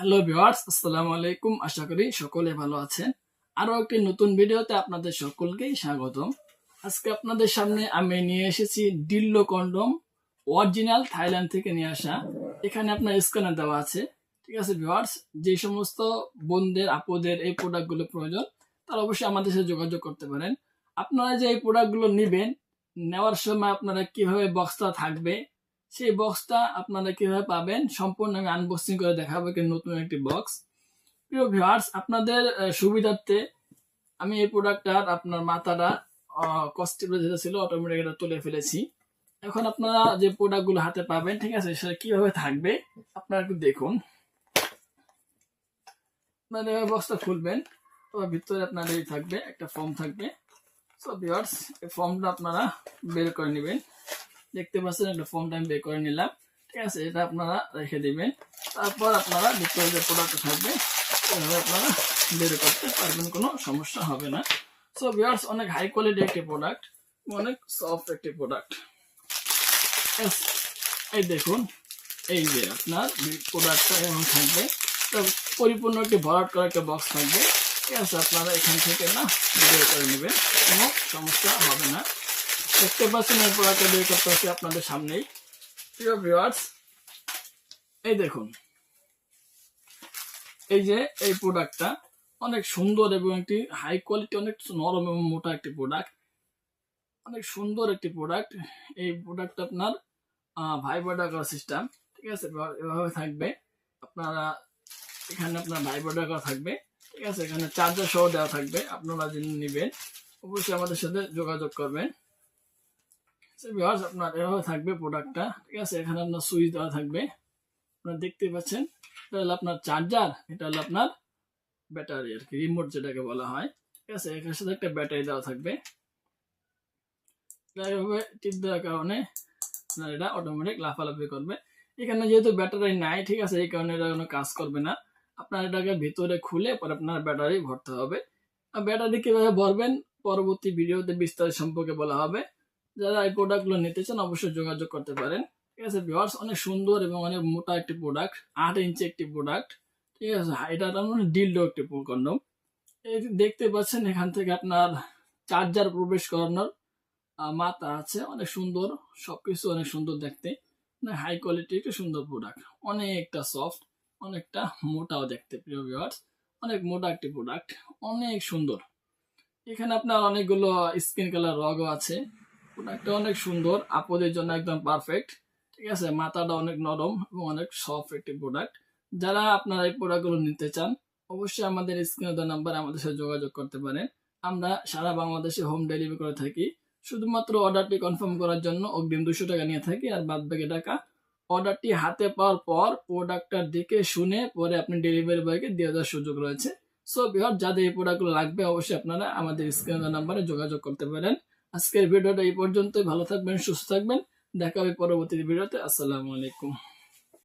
Hello viewers, আসসালামু আলাইকুম। আশা করি সকলে ভালো আছেন। আরো একটি নতুন ভিডিওতে আপনাদের সকলকেই স্বাগতম। আজকে আপনাদের সামনে আমি নিয়ে এসেছি ডিল্লো কন্ডম, অরিজিনাল থাইল্যান্ড থেকে নিয়ে আসা। এখানে আপনার স্ক্যানার দেওয়া আছে। ঠিক আছে ভিউয়ার্স, যে সমস্ত বোনদের আপুদের এই প্রোডাক্টগুলো প্রয়োজন তারা অবশ্যই আমাদের সাথে যোগাযোগ করতে পারেন। আপনারা যে এই প্রোডাক্টগুলো নেবেন, নেওয়ার সময় আপনারা কিভাবে বক্সটা থাকবে, সেই বক্সটা আপনারা কিভাবে পাবেন সম্পূর্ণ আমি আনবক্সিং করে দেখাবো। নতুন একটি বক্স। প্রিয় ভিউয়ার্স, আপনাদের সুবিধার্থে আমি এই প্রোডাক্টটার আপনার মাথাটা কস্টেবল যেটা ছিল অটোমেটিক এটা তুলে ফেলেছি। এখন আপনারা যে প্রোডাক্টগুলো হাতে পাবেন, ঠিক আছে, সেটা কিভাবে থাকবে আপনারা একটু দেখুন। আপনারা বক্সটা খুলবেন, তো ভিতরে আপনার এই থাকবে একটা ফর্ম থাকবে। সো ভিউয়ার্স, এই ফর্মটা আপনারা বের করে নেবেন। দেখতে পাচ্ছেন একটা ফর্মটা আমি বের করে নিলাম। ঠিক আছে, এটা আপনারা রেখে দিবেন। তারপর আপনারা ভিতরে যে প্রোডাক্ট থাকবে এভাবে আপনারা বের করতে পারবেন, কোনো সমস্যা হবে না। সো ভিউয়ার্স, অনেক হাই কোয়ালিটি একটি প্রোডাক্ট, অনেক সফট একটি প্রোডাক্ট। এই দেখুন, এই যে আপনার প্রোডাক্টটা এমন থাকবে। তো পরিপূর্ণ একটি ভরাট করা একটা বক্স থাকবে। ঠিক আছে, আপনারা এখান থেকে না বের করে নেবেন, কোনো সমস্যা হবে না। দেখতে পাচ্ছেন এই প্রোডাক্টটা বের করতে হচ্ছে আপনাদের সামনেই। প্রিয় ভিউয়ার্স, এই দেখুন, এই যে এই প্রোডাক্টটা অনেক সুন্দর এবং একটি হাই কোয়ালিটি, অনেক নরম এবং মোটা একটি প্রোডাক্ট, অনেক সুন্দর একটি প্রোডাক্ট। এই প্রোডাক্টটা আপনার ভাইব্রেটর করা সিস্টেম। ঠিক আছে, এভাবে থাকবে। আপনারা এখানে আপনার ভাইব্রেটর করা থাকবে। ঠিক আছে, এখানে চার্জার সহ দেওয়া থাকবে। আপনারা যিনি নেবেন অবশ্যই আমাদের সাথে যোগাযোগ করবেন। আপনার এভাবে থাকবে প্রোডাক্টটা। ঠিক আছে, এখানে আপনার সুইচ দেওয়া থাকবে। আপনারা দেখতে পাচ্ছেন, এটা হলো আপনার চার্জার, এটা হলো আপনার ব্যাটারি আর কি, রিমোট যেটাকে বলা হয়। ঠিক আছে, এখানে সাথে একটা ব্যাটারি দেওয়া থাকবে। এইভাবে টিপ দেওয়ার কারণে আপনার এটা অটোমেটিক লাফালাফি করবে। এখানে যেহেতু ব্যাটারি নাই, ঠিক আছে, এই কারণে এটা কোনো কাজ করবে না। আপনার এটাকে ভিতরে খুলে পরে আপনার ব্যাটারি ভরতে হবে। আর ব্যাটারি কিভাবে ভরবেন পরবর্তী ভিডিওতে বিস্তারিত সম্পর্কে বলা হবে। যারা এই প্রোডাক্টগুলো নিতে চান অবশ্যই যোগাযোগ করতে পারেন। ঠিক আছে ভিউয়ার্স, অনেক সুন্দর এবং অনেক মোটা একটি প্রোডাক্ট, 8 ইঞ্চি একটি প্রোডাক্ট। ঠিক আছে, এটা মানে ডিলডো একটি কন্ডম। এই দেখতে পাচ্ছেন, এখান থেকে আপনার চার্জার প্রবেশ করানোর মাথা আছে, অনেক সুন্দর, সবকিছু অনেক সুন্দর দেখতে, হাই কোয়ালিটি একটা সুন্দর প্রোডাক্ট, অনেকটা সফট, অনেকটা মোটাও দেখতে। প্রিয় ভিউয়ার্স, অনেক মোটা একটি প্রোডাক্ট, অনেক সুন্দর। এখানে আপনার অনেকগুলো স্কিন কালার রগও আছে। প্রোডাক্টটা অনেক সুন্দর, আপদের জন্য একদম পারফেক্ট। ঠিক আছে, মাথাটা অনেক নরম এবং অনেক সফট একটি প্রোডাক্ট। যারা আপনারা এই প্রোডাক্টগুলো নিতে চান অবশ্যই আমাদের স্ক্রিনে দেওয়া নাম্বারে আমাদের সাথে যোগাযোগ করতে পারেন। আমরা সারা বাংলাদেশে হোম ডেলিভারি করে থাকি। শুধুমাত্র অর্ডারটি কনফার্ম করার জন্য অগ্রিম 200 টাকা নিয়ে থাকি, আর বাদ বাকি টাকা অর্ডারটি হাতে পাওয়ার পর প্রোডাক্টটা দেখে শুনে পরে আপনি ডেলিভারি বয়কে দিয়ে দেওয়ার সুযোগ রয়েছে। সো বিহার, যাদের এই প্রোডাক্টগুলো লাগবে অবশ্যই আপনারা আমাদের স্ক্রিনে দেওয়া নাম্বারে যোগাযোগ করতে পারেন। আজকের ভিডিওটা এই পর্যন্তই। ভালো থাকবেন, সুস্থ থাকবেন। দেখা হবে পরবর্তী ভিডিওতে। আসসালামু আলাইকুম।